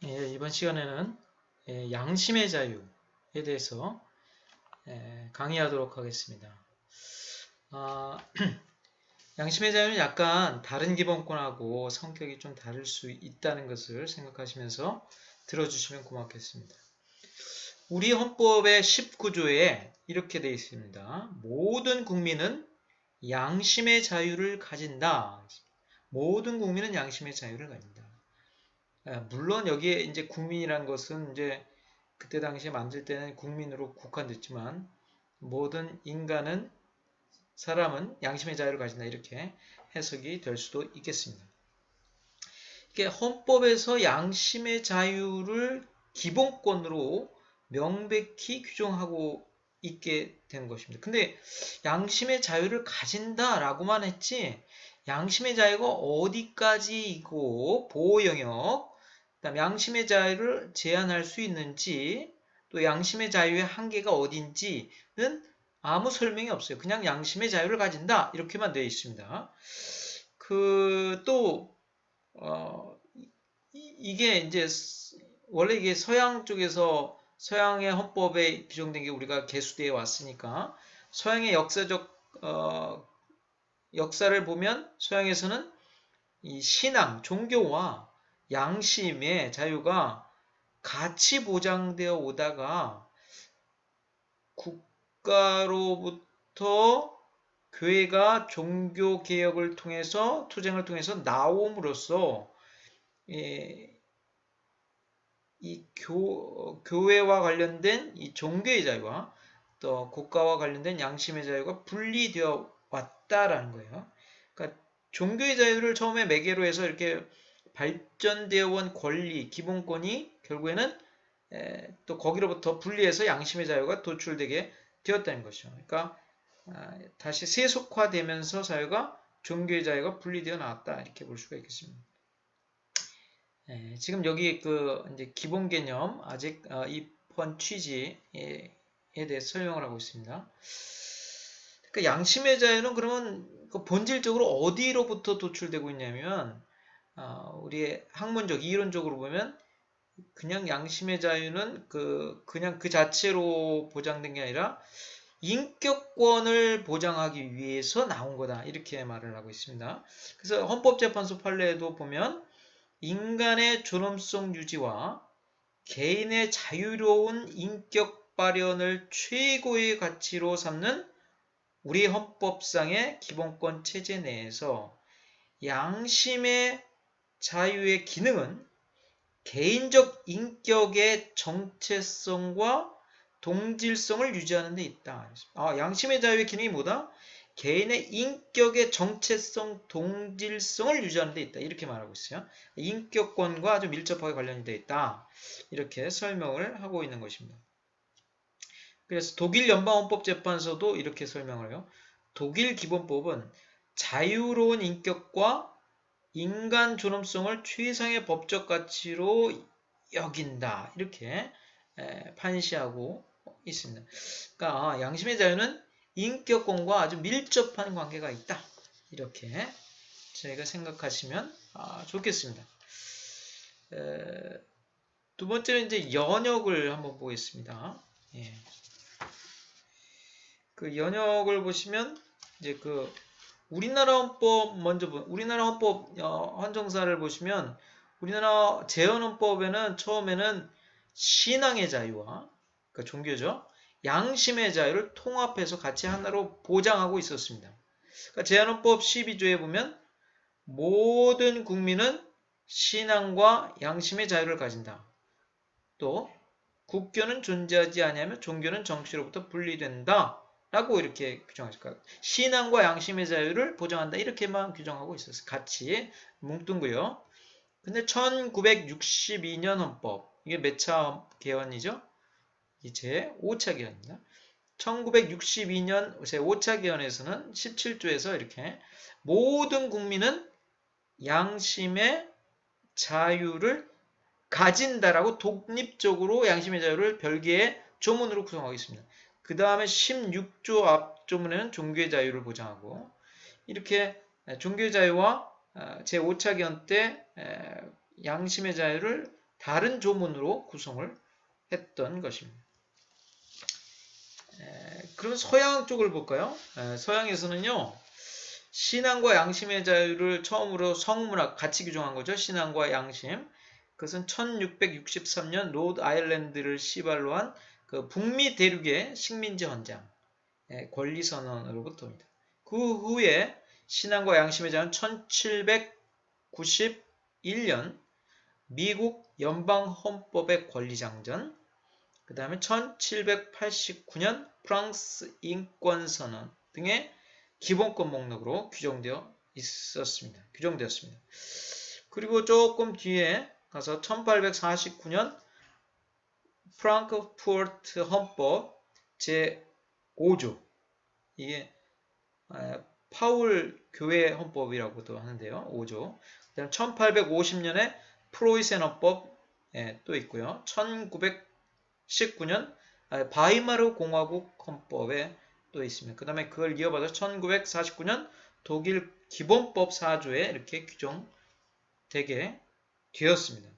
이번 시간에는 양심의 자유에 대해서 강의하도록 하겠습니다. 양심의 자유는 약간 다른 기본권하고 성격이 좀 다를 수 있다는 것을 생각하시면서 들어주시면 고맙겠습니다. 우리 헌법의 19조에 이렇게 되어 있습니다. 모든 국민은 양심의 자유를 가진다. 모든 국민은 양심의 자유를 가진다. 물론 여기에 이제 국민이란 것은 이제 그때 당시에 만들 때는 국민으로 국한됐지만 모든 사람은 양심의 자유를 가진다 이렇게 해석이 될 수도 있겠습니다. 이게 헌법에서 양심의 자유를 기본권으로 명백히 규정하고 있게 된 것입니다. 근데 양심의 자유를 가진다라고만 했지 양심의 자유가 어디까지이고 보호 영역, 그다음 양심의 자유를 제한할 수 있는지 또 양심의 자유의 한계가 어딘지는 아무 설명이 없어요. 그냥 양심의 자유를 가진다 이렇게만 되어 있습니다. 이게 이제 원래 이게 서양 쪽에서 서양의 헌법에 규정된 게 우리가 계수되어 왔으니까 서양의 역사를 보면 서양에서는 이 신앙, 종교와 양심의 자유가 같이 보장되어 오다가 국가로부터 교회가 종교개혁을 통해서 투쟁을 통해서 나옴으로써 이 교회와 관련된 이 종교의 자유와 또 국가와 관련된 양심의 자유가 분리되어 왔다라는 거예요. 그러니까 종교의 자유를 처음에 매개로 해서 이렇게 발전되어 온 권리, 기본권이 결국에는 또 거기로부터 분리해서 양심의 자유가 도출되게 되었다는 것이죠. 그러니까 다시 세속화되면서 자유가 종교의 자유가 분리되어 나왔다 이렇게 볼 수가 있겠습니다. 지금 여기 이제 기본 개념 아직 이번 취지에 대해서 설명을 하고 있습니다. 그러니까 양심의 자유는 그러면 본질적으로 어디로부터 도출되고 있냐면 우리의 학문적 이론적으로 보면 그냥 양심의 자유는 그냥 그 자체로 보장된 게 아니라 인격권을 보장하기 위해서 나온 거다 이렇게 말을 하고 있습니다. 그래서 헌법재판소 판례에도 보면 인간의 존엄성 유지와 개인의 자유로운 인격 발현을 최고의 가치로 삼는 우리 헌법상의 기본권 체제 내에서 양심의 자유의 기능은 개인적 인격의 정체성과 동질성을 유지하는 데 있다. 양심의 자유의 기능이 뭐다? 개인의 인격의 정체성, 동질성을 유지하는 데 있다. 이렇게 말하고 있어요. 인격권과 아주 밀접하게 관련이 되어 있다. 이렇게 설명을 하고 있는 것입니다. 그래서 독일 연방헌법재판소도 이렇게 설명을 해요. 독일 기본법은 자유로운 인격과 인간 존엄성을 최상의 법적 가치로 여긴다. 이렇게 판시하고 있습니다. 그러니까 양심의 자유는 인격권과 아주 밀접한 관계가 있다. 이렇게 저희가 생각하시면 좋겠습니다. 두 번째는 이제 연역을 한번 보겠습니다. 그 연역을 보시면 이제 우리나라 헌법 먼저 우리나라 헌법 헌정사를 보시면 우리나라 재헌헌법에는 처음에는 신앙의 자유와 그러니까 종교죠. 양심의 자유를 통합해서 같이 하나로 보장하고 있었습니다. 그러니까 재헌헌법 12조에 보면 모든 국민은 신앙과 양심의 자유를 가진다. 또 국교는 존재하지 아니하며 종교는 정치로부터 분리된다. 라고 이렇게 규정하실까요? 신앙과 양심의 자유를 보장한다. 이렇게만 규정하고 있었어요. 같이 뭉뚱그요. 근데 1962년 헌법, 이게 몇 차 개헌이죠? 이제 5차 개헌입니다. 1962년 제5차 개헌에서는 17조에서 이렇게 모든 국민은 양심의 자유를 가진다라고 독립적으로 양심의 자유를 별개의 조문으로 구성하고 있습니다. 그 다음에 16조 앞조문에는 종교의 자유를 보장하고 이렇게 종교의 자유와 제5차 개헌 때 양심의 자유를 다른 조문으로 구성을 했던 것입니다. 그럼 서양 쪽을 볼까요? 서양에서는요. 신앙과 양심의 자유를 처음으로 성문학 같이 규정한 거죠. 신앙과 양심. 그것은 1663년 로드 아일랜드를 시발로 한 그 북미 대륙의 식민지 헌장 권리선언으로부터입니다. 그 후에 신앙과 양심의 자유는 1791년 미국 연방헌법의 권리장전, 그 다음에 1789년 프랑스 인권선언 등의 기본권 목록으로 규정되었습니다. 그리고 조금 뒤에 가서 1849년 프랑크푸르트 헌법 제5조, 이게 파울 교회 헌법이라고도 하는데요. 5조. 그다음 1850년에 프로이센 헌법 또 있고요. 1919년 바이마르 공화국 헌법에 또 있습니다. 그 다음에 그걸 이어받아 1949년 독일 기본법 4조에 이렇게 규정되게 되었습니다.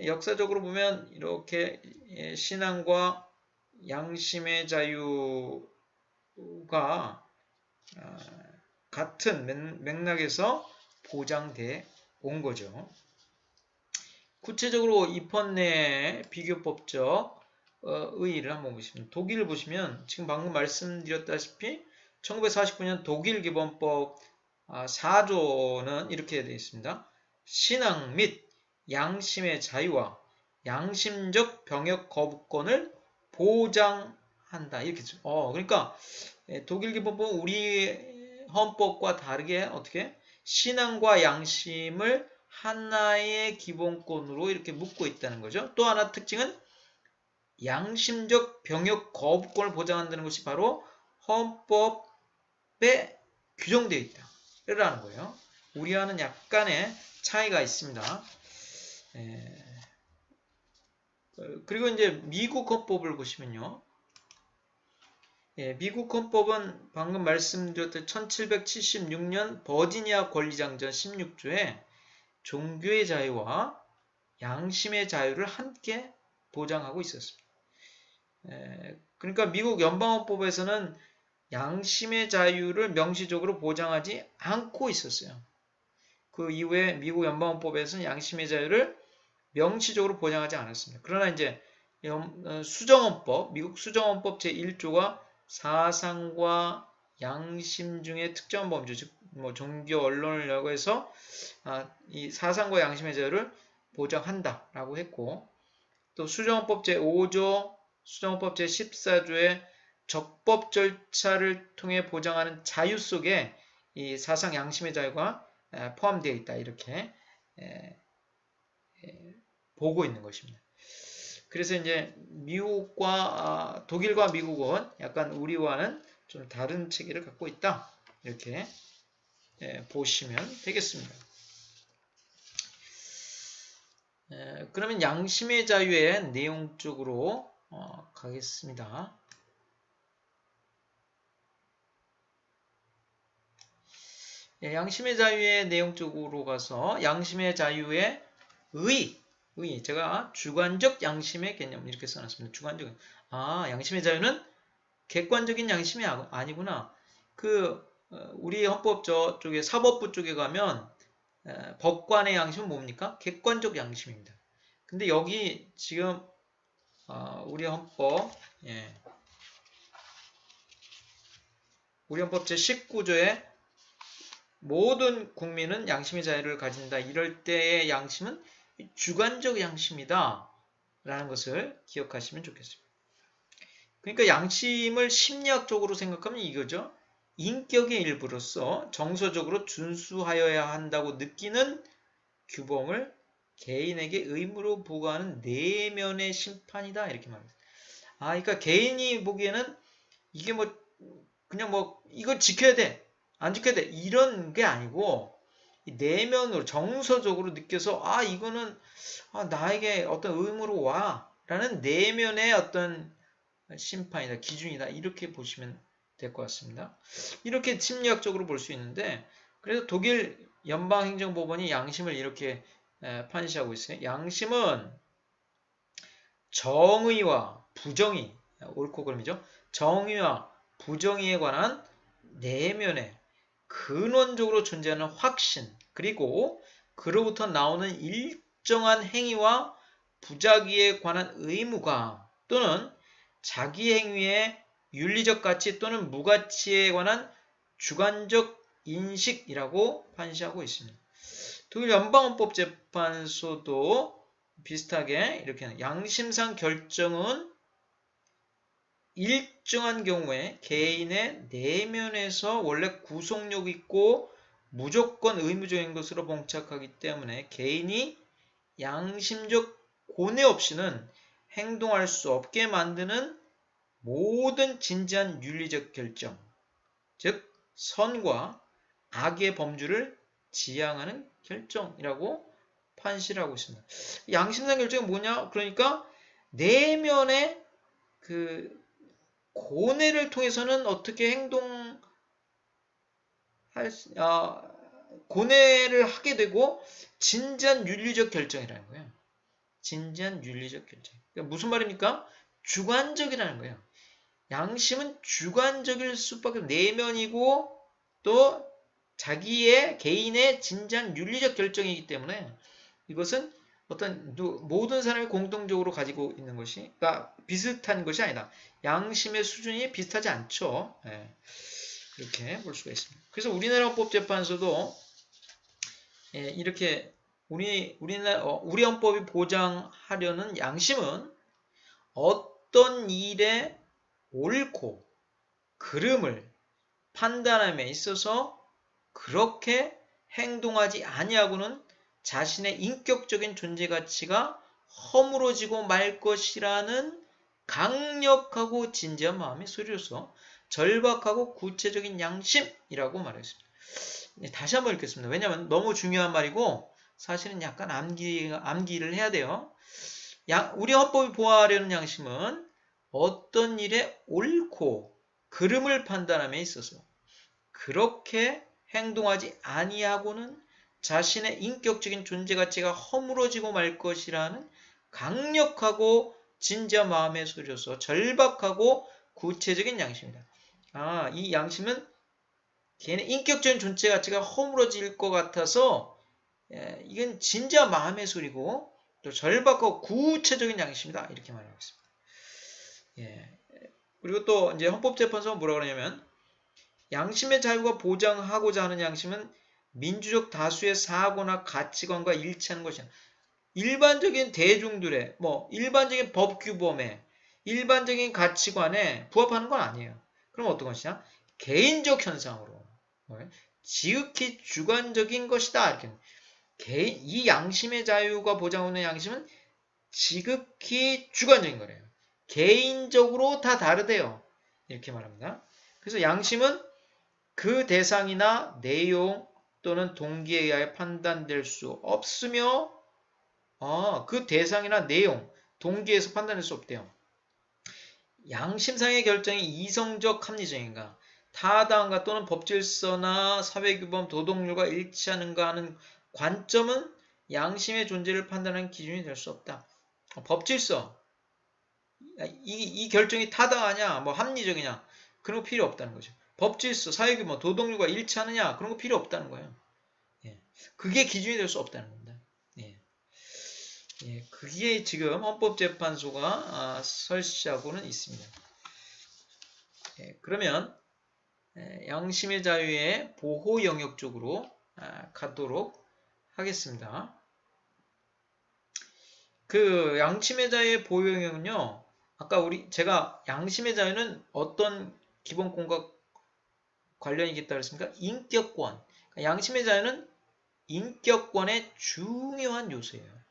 역사적으로 보면 이렇게 신앙과 양심의 자유가 같은 맥락에서 보장돼 온 거죠. 구체적으로 입헌 내 비교법적 의의를 한번 보시면, 독일을 보시면 지금 방금 말씀드렸다시피 1949년 독일 기본법 4조는 이렇게 되어 있습니다. 신앙 및 양심의 자유와 양심적 병역 거부권을 보장한다. 이렇게 죠. 그러니까 독일 기본법은 우리 헌법과 다르게 어떻게 신앙과 양심을 하나의 기본권으로 이렇게 묶고 있다는 거죠. 또 하나 특징은 양심적 병역 거부권을 보장한다는 것이 바로 헌법에 규정되어 있다. 라는 거예요. 우리와는 약간의 차이가 있습니다. 그리고 이제 미국 헌법을 보시면요. 미국 헌법은 방금 말씀드렸던 1776년 버지니아 권리장전 16조에 종교의 자유와 양심의 자유를 함께 보장하고 있었습니다. 그러니까 미국 연방헌법에서는 양심의 자유를 명시적으로 보장하지 않고 있었어요. 그 이후에 미국 연방헌법에서는 양심의 자유를 명시적으로 보장하지 않았습니다. 그러나 이제 수정헌법, 미국 수정헌법 제1조가 사상과 양심 중에 특정한 범죄, 즉 종교, 언론을 요구해서 이 사상과 양심의 자유를 보장한다라고 했고, 또 수정헌법 제5조, 수정헌법 제14조의 적법 절차를 통해 보장하는 자유 속에 이 사상 양심의 자유가 포함되어 있다. 이렇게 보고 있는 것입니다. 그래서 이제 미국과 독일과 미국은 약간 우리와는 좀 다른 체계를 갖고 있다. 이렇게 보시면 되겠습니다. 그러면 양심의 자유의 내용 쪽으로 가겠습니다. 양심의 자유의 내용 쪽으로 가서 양심의 자유의 의의, 제가 주관적 양심의 개념 이렇게 써놨습니다. 주관적, 양심의 자유는 객관적인 양심이 아니구나. 우리 헌법 쪽에 사법부 쪽에 가면 법관의 양심은 뭡니까? 객관적 양심입니다. 근데 여기 지금 우리 헌법 제19조에 모든 국민은 양심의 자유를 가진다. 이럴 때의 양심은 주관적 양심이다. 라는 것을 기억하시면 좋겠습니다. 그러니까 양심을 심리학적으로 생각하면 이거죠. 인격의 일부로서 정서적으로 준수하여야 한다고 느끼는 규범을 개인에게 의무로 부과하는 내면의 심판이다. 이렇게 말합니다. 그러니까 개인이 보기에는 이게 그냥 이걸 지켜야 돼. 안 지켜야 돼. 이런 게 아니고 내면으로 정서적으로 느껴서 이거는 나에게 어떤 의무로 와 라는 내면의 어떤 심판이다. 기준이다. 이렇게 보시면 될 것 같습니다. 이렇게 심리학적으로 볼 수 있는데, 그래서 독일 연방행정법원이 양심을 이렇게 판시하고 있어요. 양심은 정의와 부정의, 옳고 그름이죠. 정의와 부정의에 관한 내면의 근원적으로 존재하는 확신, 그리고 그로부터 나오는 일정한 행위와 부작위에 관한 의무감 또는 자기 행위의 윤리적 가치 또는 무가치에 관한 주관적 인식이라고 판시하고 있습니다. 독일 연방헌법재판소도 비슷하게 이렇게 하는 양심상 결정은 일정한 경우에 개인의 내면에서 원래 구속력 있고 무조건 의무적인 것으로 봉착하기 때문에 개인이 양심적 고뇌 없이는 행동할 수 없게 만드는 모든 진지한 윤리적 결정, 즉 선과 악의 범주를 지향하는 결정이라고 판시를 하고 있습니다. 양심상 결정이 뭐냐? 그러니까 내면의 그 고뇌를 통해서는 어떻게 고뇌를 하게 되고 진지한 윤리적 결정이라는 거예요. 진지한 윤리적 결정. 그러니까 무슨 말입니까? 주관적이라는 거예요. 양심은 주관적일 수밖에 내면이고 또 자기의 개인의 진지한 윤리적 결정이기 때문에 이것은 어떤 모든 사람이 공통적으로 가지고 있는 것이 그러니까 비슷한 것이 아니다. 양심의 수준이 비슷하지 않죠. 그렇게 볼 수가 있습니다. 그래서 우리나라 헌법재판소도 이렇게 우리 헌법이 보장하려는 양심은 어떤 일의 옳고 그름을 판단함에 있어서 그렇게 행동하지 아니하고는 자신의 인격적인 존재 가치가 허물어지고 말 것이라는 강력하고 진지한 마음의 소리로서 절박하고 구체적인 양심이라고 말했습니다. 다시 한번 읽겠습니다. 왜냐하면 너무 중요한 말이고 사실은 약간 암기를 해야 돼요. 우리 헌법이 보호하려는 양심은 어떤 일에 옳고 그름을 판단함에 있어서 그렇게 행동하지 아니하고는 자신의 인격적인 존재 가치가 허물어지고 말 것이라는 강력하고 진지한 마음의 소리로서 절박하고 구체적인 양심이다. 이 양심은 개인의 인격적인 존재 가치가 허물어질 것 같아서 이건 진지한 마음의 소리고 또 절박하고 구체적인 양심이다. 이렇게 말하고 있습니다. 그리고 또 이제 헌법재판소가 뭐라 그러냐면 양심의 자유가 보장하고자 하는 양심은 민주적 다수의 사고나 가치관과 일치하는 것이야. 일반적인 대중들의 일반적인 법규범에 일반적인 가치관에 부합하는 건 아니에요. 그럼 어떤 것이냐? 개인적 현상으로 지극히 주관적인 것이다. 이렇게. 이 양심의 자유가 보장하는 양심은 지극히 주관적인 거래요. 개인적으로 다 다르대요. 이렇게 말합니다. 그래서 양심은 그 대상이나 내용 또는 동기에 의하여 판단될 수 없으며 그 대상이나 내용, 동기에서 판단할 수 없대요. 양심상의 결정이 이성적 합리적인가, 타당한가 또는 법질서나 사회규범, 도덕률과 일치하는가 하는 관점은 양심의 존재를 판단하는 기준이 될 수 없다. 법질서, 이 결정이 타당하냐, 합리적이냐, 그런 거 필요 없다는 거죠. 법질서, 사회규모, 도덕률과 일치하느냐, 그런 거 필요 없다는 거예요. 그게 기준이 될 수 없다는 겁니다. 그게 지금 헌법재판소가 설치하고는 있습니다. 그러면 양심의 자유의 보호 영역 쪽으로 가도록 하겠습니다. 그 양심의 자유의 보호 영역은요, 아까 제가 양심의 자유는 어떤 기본권과 관련이 있겠다고 했습니까? 인격권. 양심의 자유는 인격권의 중요한 요소예요.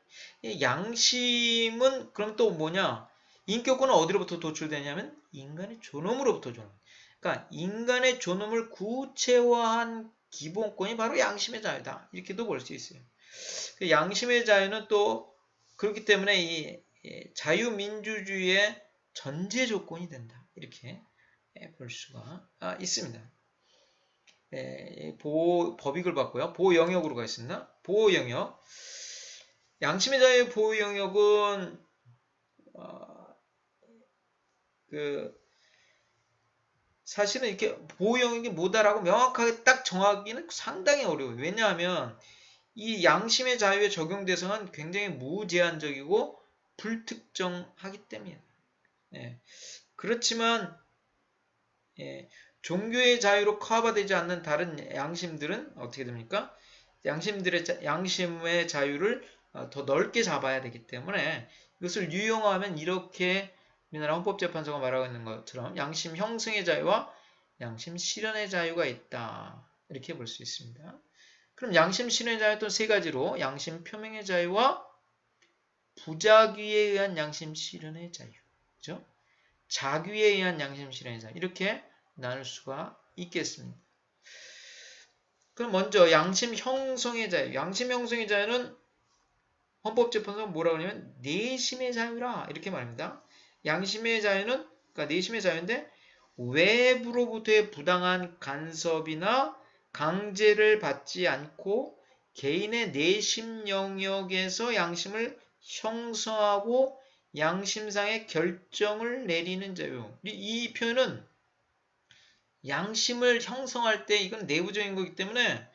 양심은 그럼 또 뭐냐? 인격권은 어디로부터 도출되냐면 인간의 존엄으로부터 존엄. 그러니까 인간의 존엄을 구체화한 기본권이 바로 양심의 자유다. 이렇게도 볼 수 있어요. 양심의 자유는 또 그렇기 때문에 이 자유민주주의의 전제 조건이 된다. 이렇게 볼 수가 있습니다. 법익을 봤고요. 보호 영역으로 가겠습니다. 보호 영역. 양심의 자유의 보호 영역은 사실은 이렇게 보호 영역이 뭐다라고 명확하게 딱 정하기는 상당히 어려워요. 왜냐하면 이 양심의 자유의 적용 대상은 굉장히 무제한적이고 불특정하기 때문이에요. 예. 그렇지만 종교의 자유로 커버되지 않는 다른 양심들은 어떻게 됩니까? 양심의 자유를 더 넓게 잡아야 되기 때문에 이것을 유용하면 이렇게 우리나라 헌법재판소가 말하고 있는 것처럼 양심 형성의 자유와 양심 실현의 자유가 있다. 이렇게 볼 수 있습니다. 그럼 양심 실현의 자유는 또 세 가지로 양심 표명의 자유와 부작위에 의한 양심 실현의 자유, 그죠? 자귀에 의한 양심 실현의 자유 이렇게 나눌 수가 있겠습니다. 그럼 먼저 양심 형성의 자유. 양심 형성의 자유는 헌법재판소가 뭐라고 하냐면 내심의 자유라 이렇게 말합니다. 양심의 자유는 그러니까 내심의 자유인데 외부로부터의 부당한 간섭이나 강제를 받지 않고 개인의 내심 영역에서 양심을 형성하고 양심상의 결정을 내리는 자유. 이 표현은 양심을 형성할 때 이건 내부적인 거기 때문에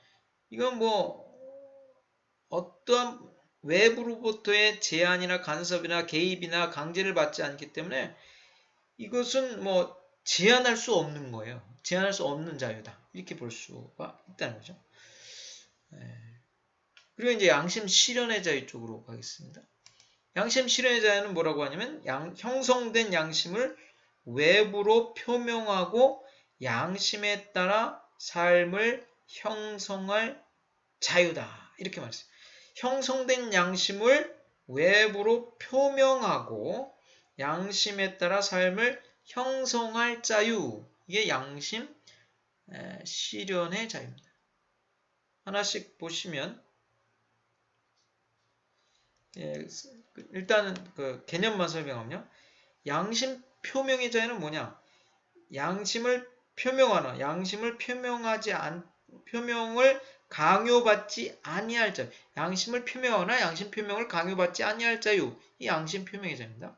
이건 뭐 어떠한 외부로부터의 제한이나 간섭이나 개입이나 강제를 받지 않기 때문에 이것은 뭐 제한할 수 없는 거예요. 제한할 수 없는 자유다. 이렇게 볼 수가 있다는 거죠. 그리고 이제 양심 실현의 자유 쪽으로 가겠습니다. 양심 실현의 자유는 뭐라고 하냐면 형성된 양심을 외부로 표명하고 양심에 따라 삶을 형성할 자유다. 이렇게 말했어요. 형성된 양심을 외부로 표명하고 양심에 따라 삶을 형성할 자유. 이게 양심 실현의 자유입니다. 하나씩 보시면 일단은 그 개념만 설명하면요. 양심 표명의 자유는 뭐냐? 양심을 표명하는, 양심을 표명을 강요받지 아니할 자유. 양심을 표명하나 양심 표명을 강요받지 아니할 자유. 이 양심 표명의 자유입니다.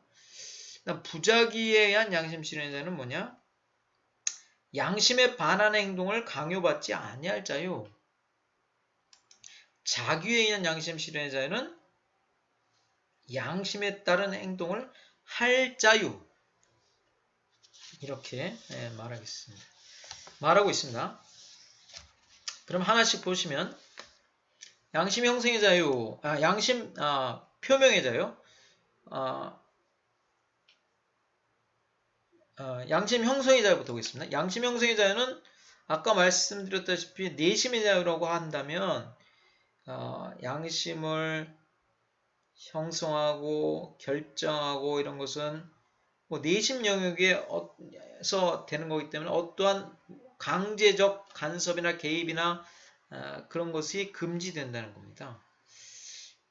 부작위에 의한 양심 실현의 자유는 뭐냐? 양심에 반하는 행동을 강요받지 아니할 자유. 자귀에 의한 양심 실현의 자유는 양심에 따른 행동을 할 자유. 이렇게 말하고 있습니다. 그럼 하나씩 보시면 양심 형성의 자유, 양심 표명의 자유, 양심 형성의 자유부터 보겠습니다. 양심 형성의 자유는 아까 말씀드렸다시피 내심의 자유라고 한다면 양심을 형성하고 결정하고 이런 것은 뭐 내심 영역에서 되는 거기 때문에 어떠한 강제적 간섭이나 개입이나 그런 것이 금지된다는 겁니다.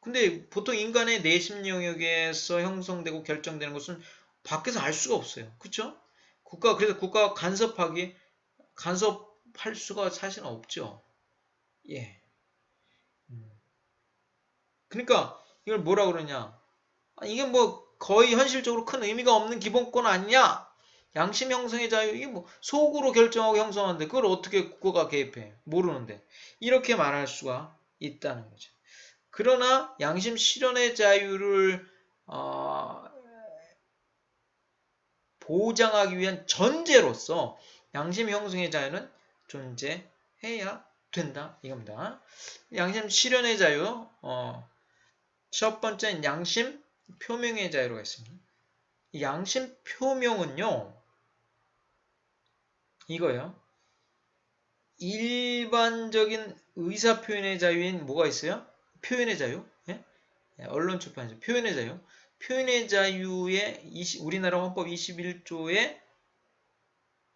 근데 보통 인간의 내심 영역에서 형성되고 결정되는 것은 밖에서 알 수가 없어요. 그렇죠? 그래서 국가가 간섭할 수가 사실은 없죠. 예. 그러니까 이걸 뭐라 그러냐? 이게 뭐 거의 현실적으로 큰 의미가 없는 기본권 아니냐? 양심 형성의 자유, 이게 뭐 속으로 결정하고 형성하는데 그걸 어떻게 국가가 개입해? 모르는데. 이렇게 말할 수가 있다는 거죠. 그러나 양심 실현의 자유를 보장하기 위한 전제로서 양심 형성의 자유는 존재해야 된다. 이겁니다. 양심 실현의 자유, 첫 번째는 양심 표명의 자유가 있습니다. 양심 표명은요, 이거요. 일반적인 의사표현의 자유인 뭐가 있어요? 표현의 자유. 예? 언론 출판의 자유. 표현의 자유. 표현의 자유의 우리나라 헌법 21조의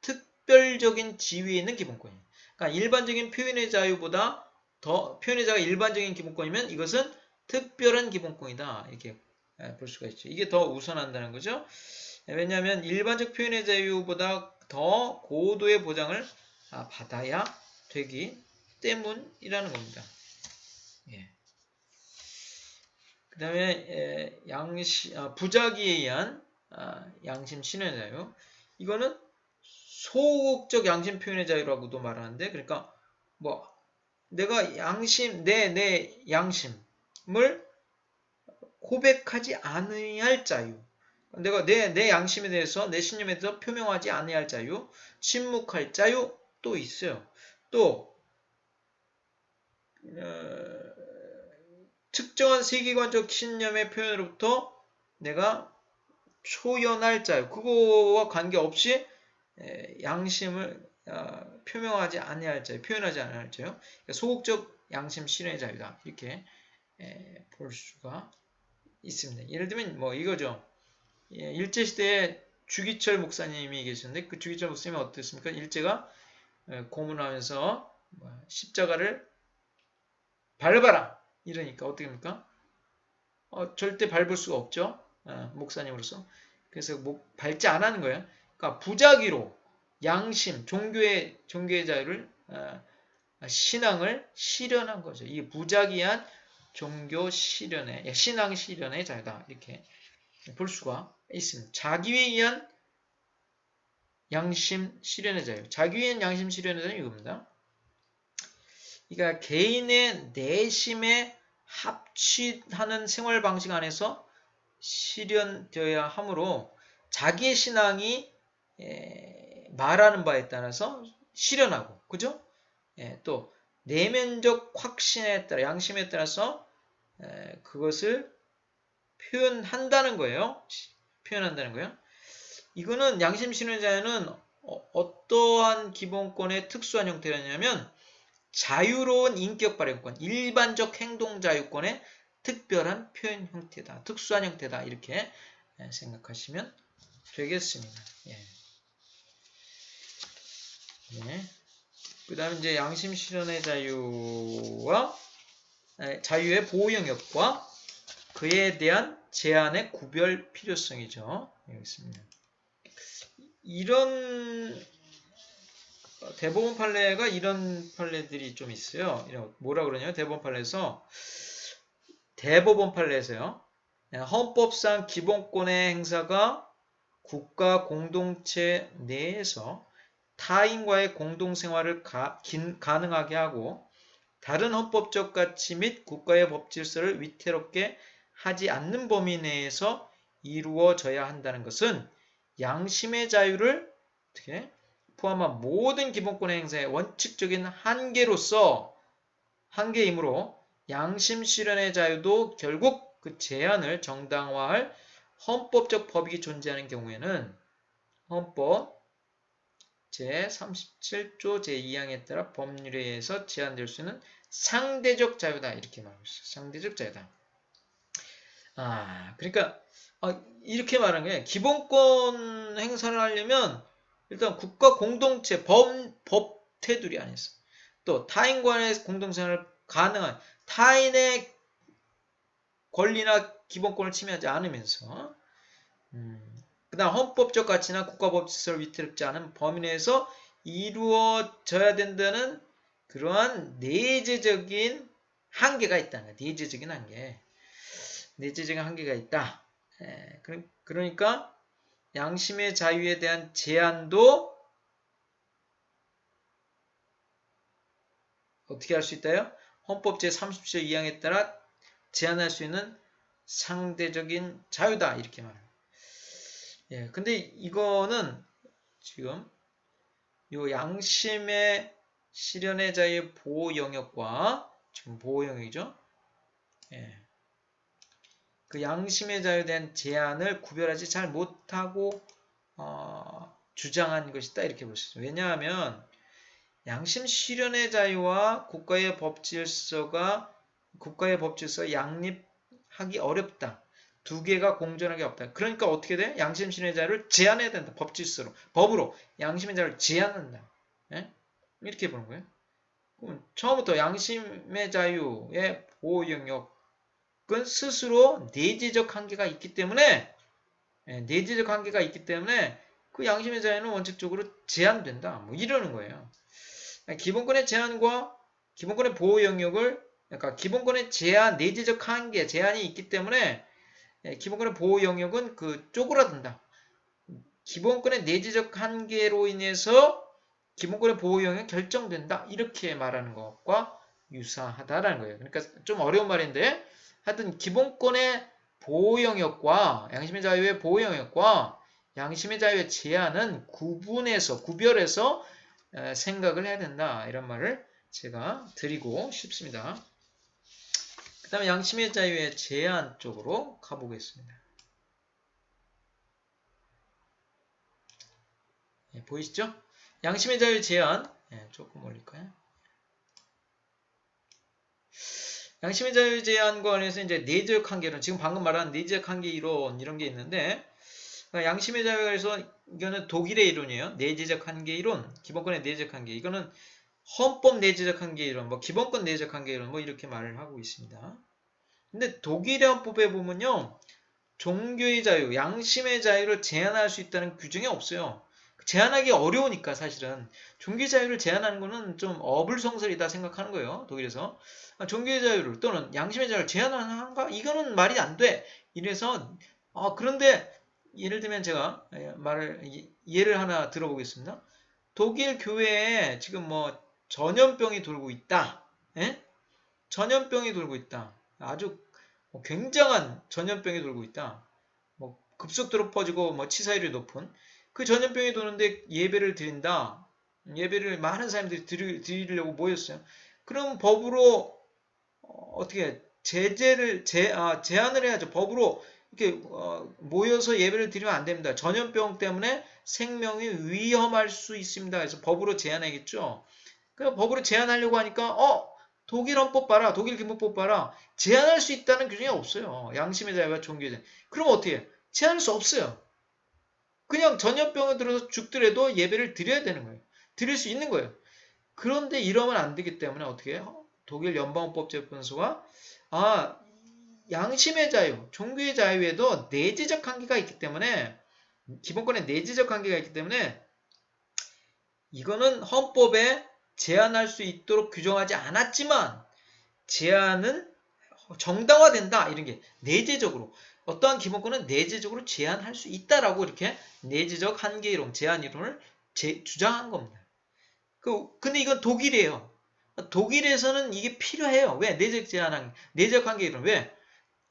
특별적인 지위에 있는 기본권이에요. 그러니까 일반적인 표현의 자유보다 더 표현의 자유가 일반적인 기본권이면 이것은 특별한 기본권이다. 이렇게 볼 수가 있죠. 이게 더 우선한다는 거죠. 왜냐하면 일반적 표현의 자유보다 더 고도의 보장을 받아야 되기 때문이라는 겁니다. 예. 그 다음에 부작위에 의한 양심 실현의 자유. 이거는 소극적 양심 표현의 자유라고도 말하는데, 그러니까 뭐 내가 내 양심을 고백하지 않아야 할 자유. 내가 내 양심에 대해서, 내 신념에 대해서 표명하지 않아야 할 자유, 침묵할 자유 또 있어요. 또 특정한 세계관적 신념의 표현으로부터 내가 초연할 자유, 그거와 관계없이 양심을 표명하지 않아야 할 자유, 표현하지 않아야 할 자유, 그러니까 소극적 양심 실현의 자유다. 이렇게 볼 수가 있습니다. 예를 들면 뭐 이거죠. 일제시대에 주기철 목사님이 계셨는데, 그 주기철 목사님이 어땠습니까? 일제가 고문하면서 십자가를 밟아라 이러니까 어떻게 합니까? 절대 밟을 수가 없죠. 목사님으로서. 그래서 밟지 않는 거예요. 그러니까 부작위로 양심, 종교의 자유를, 신앙을 실현한 거죠. 이게 부작위한 종교 실현의, 신앙 실현의 자유다. 이렇게 볼 수가 있습니다. 자기에 의한 양심 실현의 자유. 자기에 의한 양심 실현의 자유는 이겁니다. 그러니까 개인의 내심에 합치하는 생활 방식 안에서 실현되어야 하므로 자기의 신앙이 말하는 바에 따라서 실현하고, 그죠? 또 내면적 확신에 따라, 양심에 따라서 그것을 표현한다는 거예요. 이거는 양심 실현의 자유는 어떠한 기본권의 특수한 형태냐면 자유로운 인격 발현권, 일반적 행동 자유권의 특별한 표현 형태다. 특수한 형태다. 이렇게 생각하시면 되겠습니다. 그 다음에 이제 양심 실현의 자유와 자유의 보호 영역과 그에 대한 제한의 구별 필요성이죠. 여기 있습니다. 이런 대법원 판례가 이런 판례들이 좀 있어요. 뭐라 그러냐면 대법원 판례에서요. 헌법상 기본권의 행사가 국가 공동체 내에서 타인과의 공동생활을 가능하게 하고 다른 헌법적 가치 및 국가의 법질서를 위태롭게 하지 않는 범위 내에서 이루어져야 한다는 것은 양심의 자유를 어떻게 포함한 모든 기본권의 행사의 원칙적인 한계이므로 양심 실현의 자유도 결국 그 제한을 정당화할 헌법적 법익이 존재하는 경우에는 헌법 제37조 제2항에 따라 법률에 의해서 제한될 수 있는 상대적 자유다. 이렇게 말하고 있어요. 상대적 자유다. 그러니까 이렇게 말하는 거예요. 기본권 행사를 하려면 일단 국가 공동체 법 테두리 안에서 또 타인과의 공동생활을 가능한 타인의 권리나 기본권을 침해하지 않으면서 그 다음 헌법적 가치나 국가법질서를 위태롭지 않은 범위 내에서 이루어져야 된다는 그러한 내재적인 한계가 있다는 거예요. 내재적인 한계가 있다. 그러니까 양심의 자유에 대한 제한도 어떻게 할 수 있다요? 헌법 제30조 2항에 따라 제한할 수 있는 상대적인 자유다. 이렇게 말합니다. 근데 이거는 지금 요 양심의 실현의 자유의 보호 영역과 지금 보호 영역이죠. 그 양심의 자유에 대한 제한을 구별하지 잘 못하고 주장한 것이다. 이렇게 볼 수 있어요. 왜냐하면 양심 실현의 자유와 국가의 법질서 양립하기 어렵다. 두 개가 공존하기 없다. 그러니까 어떻게 돼? 양심 실현의 자유를 제한해야 된다. 법으로 양심의 자유를 제한한다. 이렇게 보는 거예요. 그럼 처음부터 양심의 자유의 보호 영역은 스스로 내재적 한계가 있기 때문에 그 양심의 자유는 원칙적으로 제한된다. 뭐 이러는 거예요. 기본권의 제한과 기본권의 보호 영역을 그러니까 기본권의 제한, 내재적 한계, 제한이 있기 때문에 기본권의 보호 영역은 그 쪼그라든다. 기본권의 내재적 한계로 인해서 기본권의 보호 영역이 결정된다. 이렇게 말하는 것과 유사하다라는 거예요. 그러니까 좀 어려운 말인데 하여튼 기본권의 보호 영역과 양심의 자유의 보호 영역과 양심의 자유의 제한은 구별해서 생각을 해야 된다. 이런 말을 제가 드리고 싶습니다. 그 다음에 양심의 자유의 제한 쪽으로 가보겠습니다. 보이시죠? 양심의 자유 제한 조금 올릴까요? 양심의 자유 제한과 관련해서 이제 내재적 한계론, 지금 방금 말한 내재적 한계 이론 이런 게 있는데 양심의 자유에 관해서 이거는 독일의 이론이에요. 내재적 한계 이론, 기본권의 내재적 한계. 이거는 헌법 내재적 한계 이론, 뭐 기본권 내재적 한계 이론 뭐 이렇게 말을 하고 있습니다. 근데 독일의 헌법에 보면요. 종교의 자유, 양심의 자유를 제한할 수 있다는 규정이 없어요. 제한하기 어려우니까 사실은 종교의 자유를 제한하는 거는 좀 어불성설이다 생각하는 거예요. 독일에서 종교의 자유를 또는 양심의 자유를 제한하는가? 이거는 말이 안 돼. 이래서 그런데 예를 들면 제가 예를 하나 들어보겠습니다. 독일 교회에 지금 뭐 전염병이 돌고 있다. 예? 전염병이 돌고 있다. 아주 굉장한 전염병이 돌고 있다. 뭐 급속도로 퍼지고 뭐 치사율이 높은 그 전염병이 도는데 예배를 드린다. 예배를 많은 사람들이 드리려고 모였어요. 그럼 법으로 어떻게 제한을 해야죠. 법으로 이렇게 모여서 예배를 드리면 안 됩니다. 전염병 때문에 생명이 위험할 수 있습니다. 그래서 법으로 제한하겠죠. 그 법으로 제한하려고 하니까 독일 헌법 봐라. 독일 기본법 봐라. 제한할 수 있다는 규정이 없어요. 양심의 자유와 종교의 자유. 그럼 어떻게 해요? 제한할 수 없어요. 그냥 전염병에 들어서 죽더라도 예배를 드려야 되는 거예요. 드릴 수 있는 거예요. 그런데 이러면 안 되기 때문에 어떻게 해요? 독일 연방법재판소가 양심의 자유, 종교의 자유에도 내재적 한계가 있기 때문에 기본권에 내재적 한계가 있기 때문에 이거는 헌법에 제한할 수 있도록 규정하지 않았지만 제한은 정당화된다. 이런 게 내재적으로 어떠한 기본권은 내재적으로 제한할 수 있다라고 이렇게 내재적 한계 이론, 제한 이론을 주장한 겁니다. 근데 이건 독일이에요. 독일에서는 이게 필요해요. 왜? 내재적 한계 이론. 왜?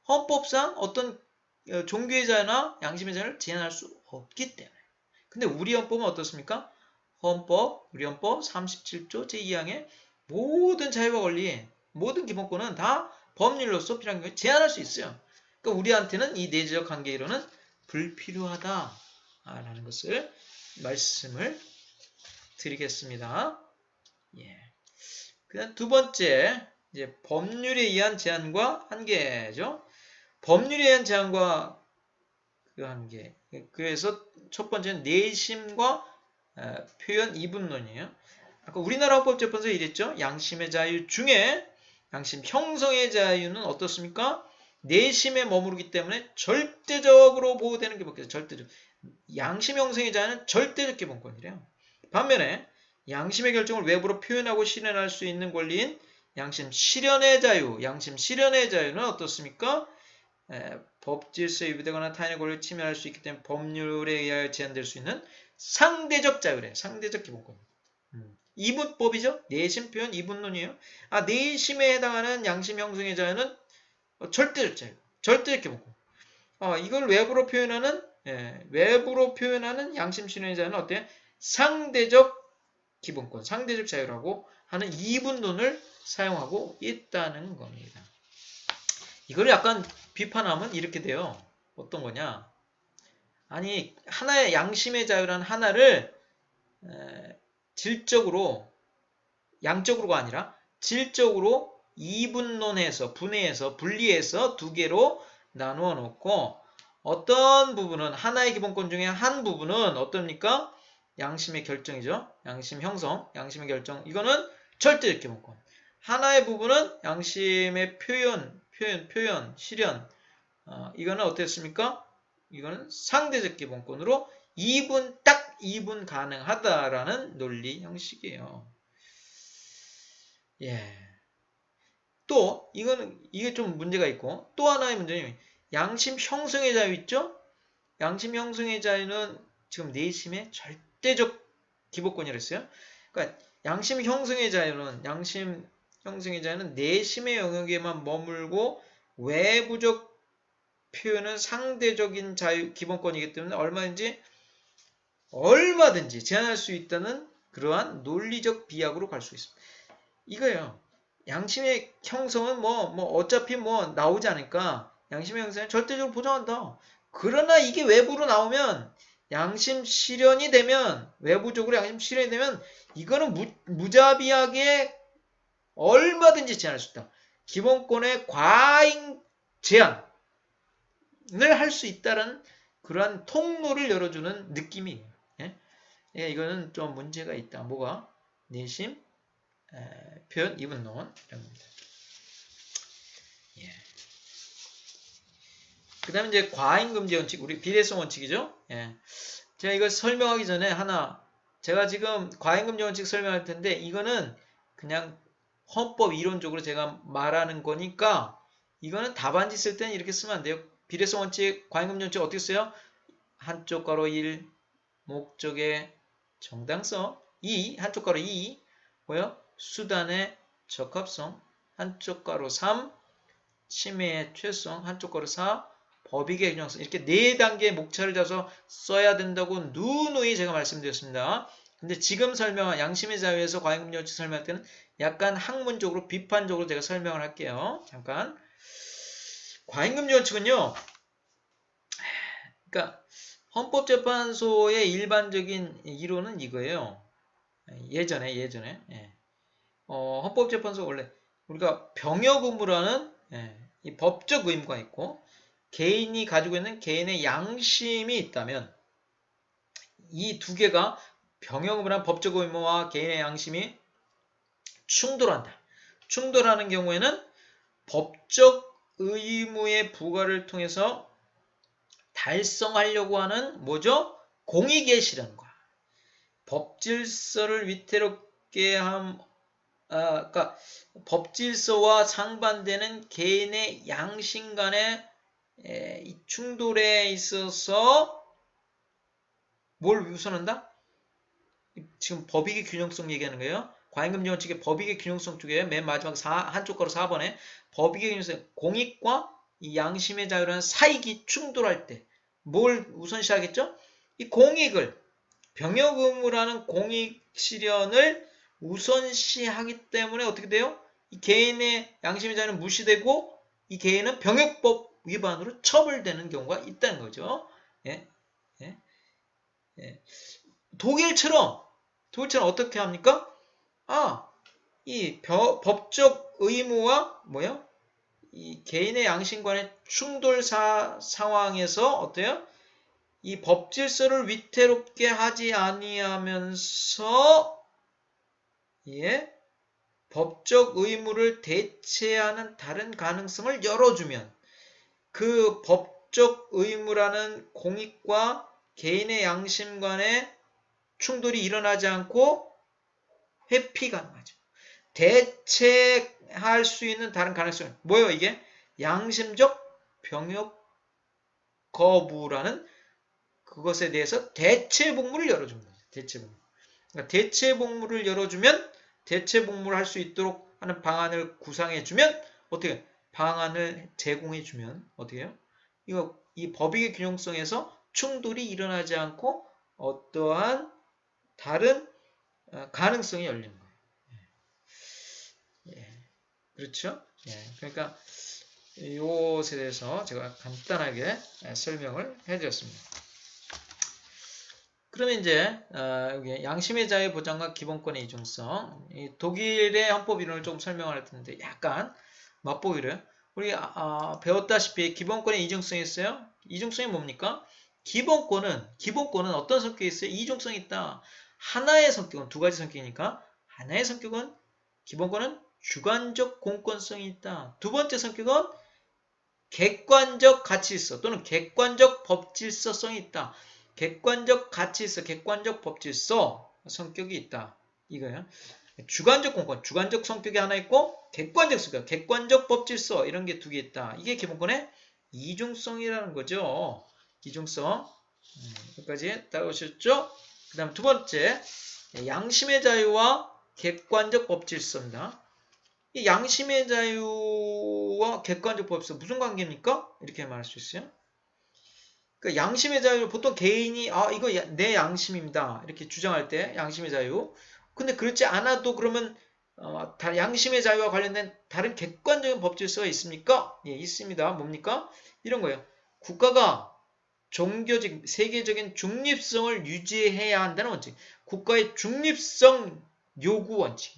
헌법상 어떤 종교의 자유나 양심의 자유를 제한할 수 없기 때문에. 근데 우리 헌법은 어떻습니까? 우리 헌법 37조 제2항에 모든 자유와 권리, 모든 기본권은 다 법률로서 필요한 경우에 제한할 수 있어요. 그러니까 우리한테는 이 내재적 한계 이론은 불필요하다라는 것을 말씀을 드리겠습니다. 그다음 두 번째, 이제 법률에 의한 제한과 한계죠. 법률에 의한 제한과 그 한계. 그래서 첫 번째는 내심과 표현 이분론이에요. 아까 우리나라 헌법재판소에 이랬죠. 양심의 자유 중에 양심 형성의 자유는 어떻습니까? 내심에 머무르기 때문에 절대적으로 보호되는 기본권. 절대적. 양심 형성의 자유는 절대적 기본권이래요. 반면에 양심의 결정을 외부로 표현하고 실현할 수 있는 권리인 양심 실현의 자유. 양심 실현의 자유는 어떻습니까? 법 질서에 위배되거나 타인의 권리를 침해할 수 있기 때문에 법률에 의하여 제한될 수 있는 상대적 자유래. 상대적 기본권. 이분법이죠. 내심 표현 이분론이에요. 내심에 해당하는 양심 형성의 자유는 절대적 자유. 절대적 기본권. 이걸 외부로 표현하는 양심 실현의 자유는 어때요? 상대적 기본권, 상대적 자유라고 하는 이분론을 사용하고 있다는 겁니다. 이걸 약간 비판하면 이렇게 돼요. 어떤 거냐? 아니, 하나의 양심의 자유라는 하나를 질적으로, 양적으로가 아니라 질적으로 이분론해서, 분리해서 두 개로 나누어 놓고 어떤 부분은 하나의 기본권 중에 한 부분은 어떻습니까? 양심의 결정이죠. 양심 형성, 양심의 결정. 이거는 절대적 기본권. 하나의 부분은 양심의 표현, 실현. 이거는 어땠습니까? 이거는 상대적 기본권으로 딱 이분 가능하다라는 논리 형식이에요. 또 이게 좀 문제가 있고 또 하나의 문제는 양심 형성의 자유 있죠? 양심 형성의 자유는 지금 내심의 절대적 기본권이라 했어요. 그러니까 양심 형성의 자유는 내심의 영역에만 머물고 외부적 표현은 상대적인 자유 기본권이기 때문에 얼마든지 제한할 수 있다는 그러한 논리적 비약으로 갈 수 있습니다. 이거예요. 양심의 형성은 어차피 나오지 않으니까 양심의 형성은 절대적으로 보장한다. 그러나 이게 외부로 나오면 외부적으로 양심 실현이 되면 이거는 무자비하게 얼마든지 제한할 수 있다. 기본권의 과잉 제한을 할 수 있다는 그러한 통로를 열어주는 느낌이에요. 예, 이거는 좀 문제가 있다. 뭐가? 내심, 표현, 이분론 이런 겁니다. 예. 그 다음에 이제 과잉금지 원칙, 우리 비례성 원칙이죠. 예. 제가 이걸 설명하기 전에 제가 지금 과잉금지 원칙 설명할 텐데 이거는 그냥 헌법 이론적으로 제가 말하는 거니까 이거는 답안지 쓸 때는 이렇게 쓰면 안 돼요. 비례성 원칙, 과잉금지 원칙 어떻게 써요? 한쪽 가로 1, 목적의 정당성 2, 한쪽 가로 2, 뭐요? 수단의 적합성, 한쪽 가로 3, 침해의 최소성, 한쪽 가로 4, 법익의 균형성 이렇게 4단계의 목차를 잡아서 써야 된다고 누누이 제가 말씀드렸습니다. 근데 지금 설명한 양심의 자유에서 과잉금지 원칙 설명할 때는 약간 학문적으로 비판적으로 제가 설명을 할게요. 잠깐. 과잉금지 원칙은요. 그러니까 헌법재판소의 일반적인 이론은 이거예요. 예전에 헌법재판소 원래 우리가 병역 의무라는 이 법적 의무가 있고 개인이 가지고 있는 개인의 양심이 있다면 이 두 개가 병역 의무란 법적 의무와 개인의 양심이 충돌한다. 충돌하는 경우에는 법적 의무의 부과를 통해서 달성하려고 하는 뭐죠? 공익의 실현과 법질서를 위태롭게 그러니까 법질서와 상반되는 개인의 양심 간의 이 충돌에 있어서 뭘 우선한다? 지금 법익의 균형성 얘기하는 거예요. 과잉금지 원칙의 법익의 균형성 쪽에 맨 마지막 한쪽 가로 4번에 법익의 균형성, 공익과 이 양심의 자유라는 사익이 충돌할 때 뭘 우선시하겠죠? 이 공익을 병역 의무라는 공익 실현을 우선시하기 때문에 어떻게 돼요? 이 개인의 양심의 자유는 무시되고 이 개인은 병역법 위반으로 처벌되는 경우가 있다는 거죠. 예? 예? 예. 독일처럼 어떻게 합니까? 이 법적 의무와 이 개인의 양심과의 충돌 상황에서 어때요? 이 법질서를 위태롭게 하지 아니하면서 법적 의무를 대체하는 다른 가능성을 열어주면 그 법적 의무라는 공익과 개인의 양심 간의 충돌이 일어나지 않고 회피 가능하죠. 대체할 수 있는 다른 가능성 뭐예요 이게? 양심적 병역 거부라는 그것에 대해서 대체 복무를 열어줍니다. 대체 복무. 그러니까 대체 복무를 열어주면 대체 복무를 할 수 있도록 하는 방안을 구상해주면 어떻게 방안을 제공해주면 어떻게 해요? 이 법익의 균형성에서 충돌이 일어나지 않고 어떠한 다른 가능성이 열리는 거예요. 그렇죠? 그러니까 이것에 대해서 제가 간단하게 설명을 해드렸습니다. 그러면 이제 여기 양심의 자유 보장과 기본권의 이중성 독일의 헌법 이론을 조금 설명을 할 텐데 약간 맛보기를 우리 배웠다시피 기본권의 이중성이 있어요. 이중성이 뭡니까? 기본권은 어떤 성격이 있어요? 이중성이 있다. 하나의 성격은 두 가지 성격이니까 하나의 성격은 기본권은 주관적 공권성이 있다. 두 번째 성격은 객관적 가치질서 또는 객관적 법질서성이 있다. 객관적 가치질서, 객관적 법질서 성격이 있다. 이거예요. 주관적 공권, 주관적 성격이 하나 있고 객관적 성격, 객관적 법질서 이런 게 두 개 있다. 이게 기본권의 이중성이라는 거죠. 이중성. 여기까지 따라오셨죠? 그 다음 두 번째, 양심의 자유와 객관적 법질서입니다. 이 양심의 자유와 객관적 법질서 무슨 관계입니까? 이렇게 말할 수 있어요. 그러니까 양심의 자유, 보통 개인이 이거 내 양심입니다. 이렇게 주장할 때 양심의 자유. 근데 그렇지 않아도 그러면 양심의 자유와 관련된 다른 객관적인 법질서가 있습니까? 예, 있습니다. 뭡니까? 이런 거예요. 국가가 종교적, 세계적인 중립성을 유지해야 한다는 원칙. 국가의 중립성 요구 원칙.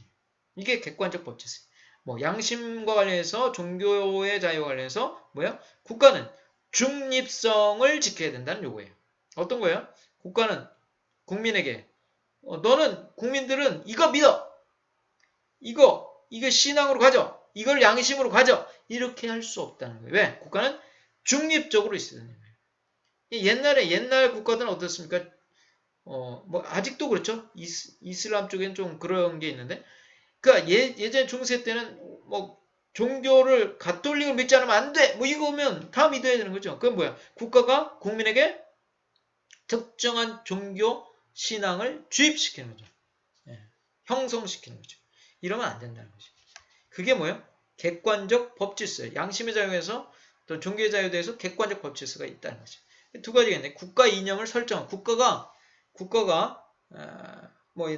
이게 객관적 법질서. 뭐 양심과 관련해서 종교의 자유와 관련해서 뭐야? 국가는 중립성을 지켜야 된다는 요구예요. 어떤 거예요? 국가는 국민에게 너는 국민들은 이거 믿어. 이거 신앙으로 가져. 이걸 양심으로 가져. 이렇게 할 수 없다는 거예요. 왜? 국가는 중립적으로 있어야 되는 거예요. 옛날 국가들은 어떻습니까? 뭐 아직도 그렇죠. 이슬람 쪽엔 좀 그런 게 있는데, 그러니까 예전 중세 때는 뭐 종교를 가톨릭을 믿지 않으면 안 돼. 뭐 이거면 다 믿어야 되는 거죠. 그건 뭐야? 국가가 국민에게 특정한 종교 신앙을 주입시키는 거죠. 예, 형성시키는 거죠. 이러면 안 된다는 거죠. 그게 뭐예요? 객관적 법질서예요. 양심의 자유에서 또 종교의 자유에 대해서 객관적 법질서가 있다는 거죠. 두 가지가 있네. 국가 이념을 설정. 국가가 뭐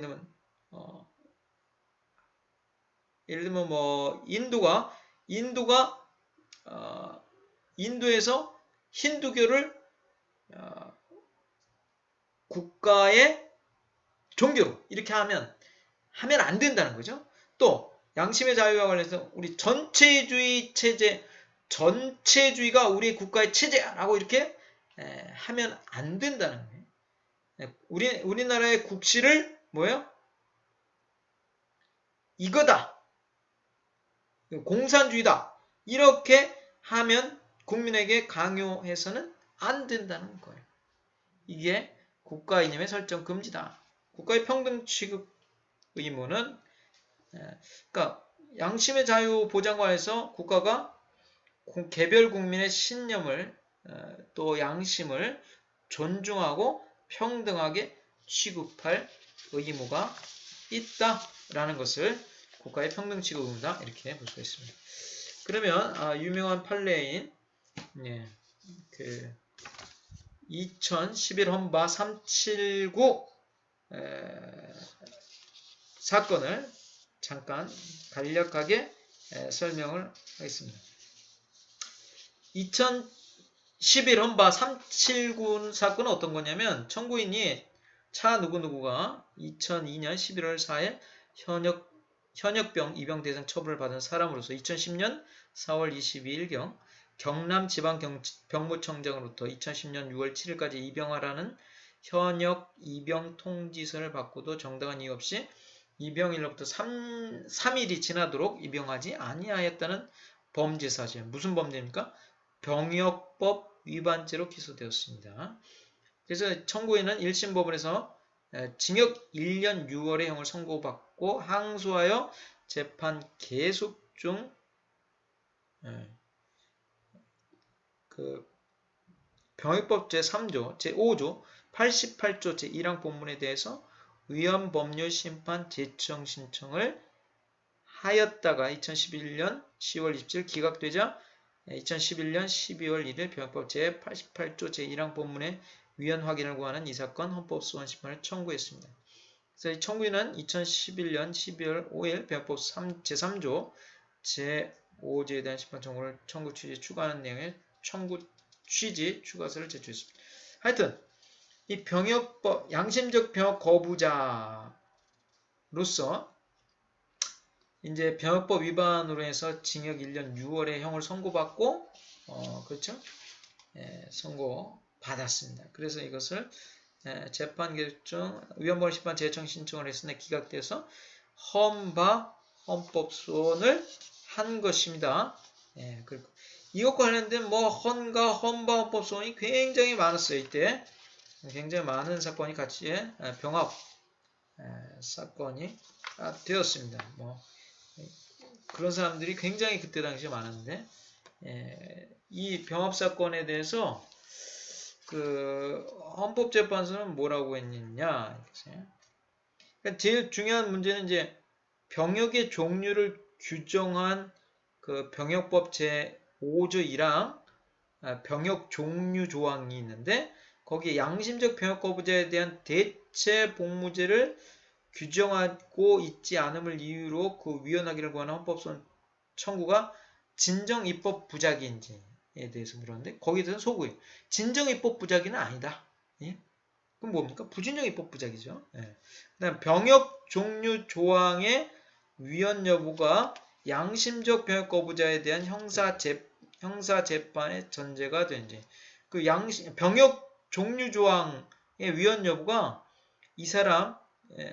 예를 들면 뭐 인도에서 힌두교를 국가의 종교로 이렇게 하면 안 된다는 거죠. 또 양심의 자유와 관련해서 우리 전체주의 체제, 전체주의가 우리 국가의 체제라고 이렇게 하면 안 된다는 거예요. 우리나라의 국시를 뭐예요? 이거다. 공산주의다. 이렇게 하면 국민에게 강요해서는 안 된다는 거예요. 이게 국가 이념의 설정 금지다. 국가의 평등 취급 의무는 그러니까 양심의 자유 보장과 해서 국가가 개별 국민의 신념을 또 양심을 존중하고 평등하게 취급할 의무가 있다라는 것을 국가의 평등 취급 의무다 이렇게 볼 수가 있습니다. 그러면 유명한 판례인 2011 헌바 379 사건을 잠깐 간략하게 설명을 하겠습니다. 2011 헌바 379 사건은 어떤 거냐면 청구인이 차 누구누구가 2002년 11월 4일 현역병 입영 대상 처분을 받은 사람으로서 2010년 4월 22일경 경남지방병무청장으로부터 2010년 6월 7일까지 입영하라는 현역 입영 통지서를 받고도 정당한 이유 없이 입영일로부터 3일이 지나도록 입영하지 아니하였다는 범죄 사실. 무슨 범죄입니까? 병역법 위반죄로 기소되었습니다. 그래서 청구인은 1심 법원에서 징역 1년 6월의 형을 선고받고 항소하여 재판 계속 중 병역법 제3조, 제5조, 88조 제1항 본문에 대해서 위헌법률 심판 제청 신청을 하였다가 2011년 10월 27일 기각되자 2011년 12월 1일 병역법 제88조 제1항 본문의 위헌 확인을 구하는 이 사건 헌법소원 심판을 청구했습니다. 그래서 이 청구인은 2011년 12월 5일 병역법 제3조 제5조에 대한 심판 청구를 청구 취지 추가하는 내용의 청구 취지 추가서를 제출했습니다. 하여튼 이 병역법 양심적 병역 거부자로서 이제 병역법 위반으로 해서 징역 1년 6월의 형을 선고받고 그렇죠? 선고 받았습니다. 그래서 이것을 재판 결정 위헌범죄 심판 재청 신청을 했으나 기각돼서 헌법소원을 한 것입니다. 그리고 이것과 관련된 뭐 헌가 헌바 헌법소원이 굉장히 많았어요. 이때 굉장히 많은 사건이 같이 병합 사건이 되었습니다. 뭐 그런 사람들이 굉장히 그때 당시에 많았는데 이 병합 사건에 대해서 그 헌법재판소는 뭐라고 했느냐? 그러니까 제일 중요한 문제는 이제 병역의 종류를 규정한 그 병역법 제 5조 1항 병역 종류 조항이 있는데 거기에 양심적 병역 거부자에 대한 대체 복무제를 규정하고 있지 않음을 이유로 그 위헌하기를 구하는 헌법소원 청구가 진정 입법 부작위인지에 대해서 물었는데 거기에 대해서 소구예요. 진정 입법 부작위는 아니다. 예? 그럼 뭡니까? 부진정 입법 부작위죠. 예. 그다음 병역 종류 조항의 위헌 여부가 양심적 병역 거부자에 대한 형사 재판의 전제가 되는지 그 병역 종류 조항의 위헌 여부가 이 사람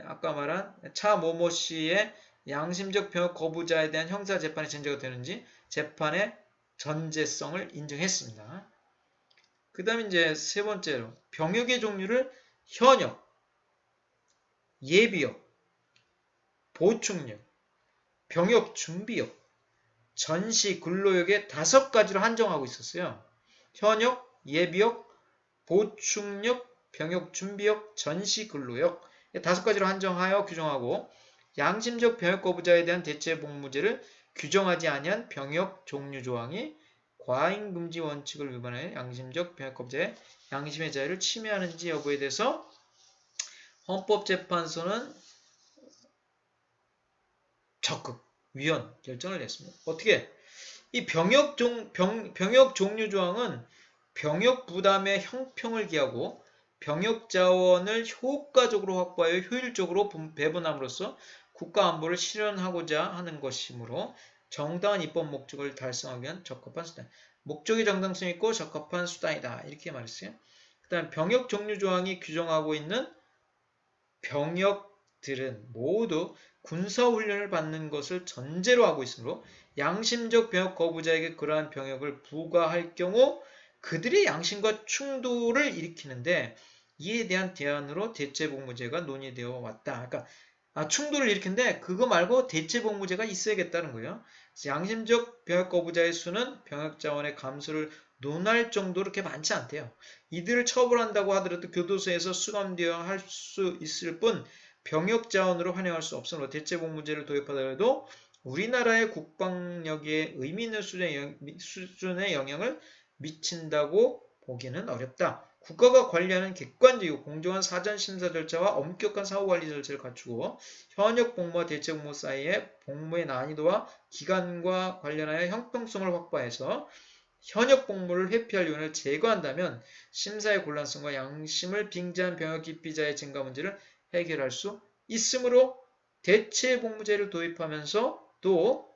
아까 말한 차 모모 씨의 양심적 병역 거부자에 대한 형사 재판의 전제가 되는지 재판의 전제성을 인정했습니다. 그 다음에 이제 세 번째로 병역의 종류를 현역, 예비역, 보충역, 병역 준비역, 전시 근로역의 5가지로 한정하고 있었어요. 현역, 예비역, 보충역, 병역 준비역, 전시 근로역 5가지로 한정하여 규정하고 양심적 병역 거부자에 대한 대체 복무제를 규정하지 아니한 병역 종류 조항이 과잉 금지 원칙을 위반하여 양심적 병역 거부자의 양심의 자유를 침해하는지 여부에 대해서 헌법재판소는 적극 위헌 결정을 냈습니다. 어떻게? 이 병역 종류 조항은 병역 부담의 형평을 기하고 병역 자원을 효과적으로 확보하여 효율적으로 배분함으로써 국가 안보를 실현하고자 하는 것이므로 정당한 입법 목적을 달성하기 위한 적합한 수단. 목적이 정당성 있고 적합한 수단이다. 이렇게 말했어요. 그 다음 병역 종류 조항이 규정하고 있는 병역들은 모두 군사훈련을 받는 것을 전제로 하고 있으므로 양심적 병역 거부자에게 그러한 병역을 부과할 경우 그들의 양심과 충돌을 일으키는데 이에 대한 대안으로 대체복무제가 논의되어 왔다. 그러니까 충돌을 일으키는데 그거 말고 대체복무제가 있어야겠다는 거예요. 그래서 양심적 병역 거부자의 수는 병역 자원의 감소를 논할 정도로 그렇게 많지 않대요. 이들을 처벌한다고 하더라도 교도소에서 수감되어 할 수 있을 뿐 병역 자원으로 환영할 수 없으므로 대체복무제를 도입하더라도 우리나라의 국방력에 의미 있는 수준의 영향을 미친다고 보기는 어렵다. 국가가 관리하는 객관적이고 공정한 사전심사 절차와 엄격한 사후관리 절차를 갖추고 현역 복무와 대체복무 사이의 복무의 난이도와 기간과 관련하여 형평성을 확보해서 현역 복무를 회피할 요인을 제거한다면 심사의 곤란성과 양심을 빙자한 병역 기피자의 증가 문제를 해결할 수 있으므로 대체복무제를 도입하면서 또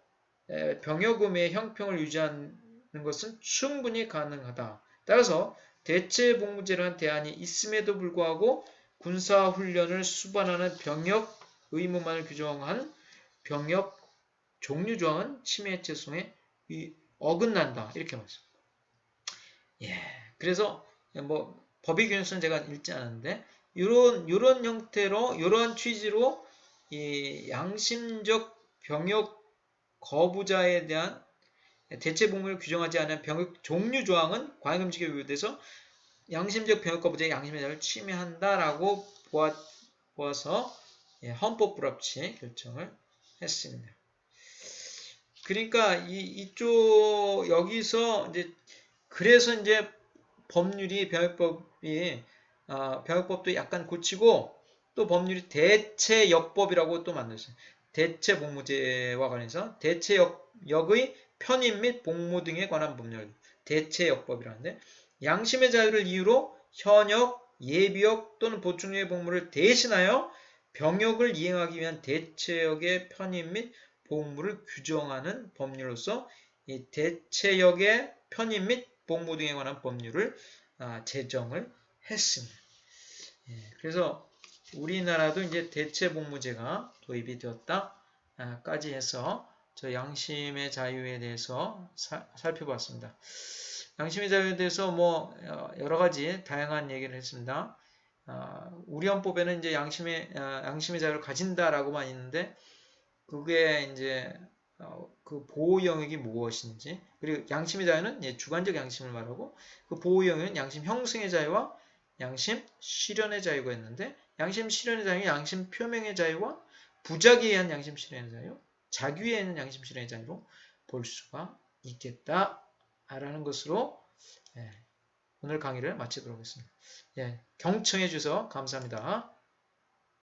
병역음의 형평을 유지하는 것은 충분히 가능하다. 따라서 대체복무제라는 대안이 있음에도 불구하고 군사훈련을 수반하는 병역 의무만을 규정한 병역 종류조항은 침해 해체성에 어긋난다. 이렇게 말했습니다. 그래서 뭐 법의 균형성은 제가 읽지 않았는데 이런 형태로 이러한 취지로 이 양심적 병역 거부자에 대한 대체복무를 규정하지 않은 병역 종류 조항은 과잉금지에 위배돼서 양심적 병역 거부자의 양심의 자유를 침해한다라고 보아서 헌법 불합치 결정을 했습니다. 그러니까 이쪽 여기서 이제 그래서 이제 법률이 병역법도 약간 고치고 또 법률이 대체역법이라고 또 만들었어요. 대체복무제와 관해서 대체역의 편입 및 복무 등에 관한 법률 대체역법이라는데 양심의 자유를 이유로 현역, 예비역 또는 보충역의 복무를 대신하여 병역을 이행하기 위한 대체역의 편입 및 복무를 규정하는 법률로서 이 대체역의 편입 및 복무 등에 관한 법률을 제정을 했습니다. 그래서 우리나라도 이제 대체복무제가 도입이 되었다까지 해서 저 양심의 자유에 대해서 살펴봤습니다. 양심의 자유에 대해서 뭐 여러 가지 다양한 얘기를 했습니다. 우리 헌법에는 이제 양심의 자유를 가진다라고만 있는데 그게 이제 그 보호 영역이 무엇인지, 그리고 양심의 자유는 주관적 양심을 말하고 그 보호 영역은 양심 형성의 자유와 양심 실현의 자유가 있는데, 양심 실현의 자유는 양심 표명의 자유와 부작위에 의한 양심 실현의 자유, 자규에 의한 양심 실현의 자유로 볼 수가 있겠다라는 것으로 오늘 강의를 마치도록 하겠습니다. 경청해 주셔서 감사합니다.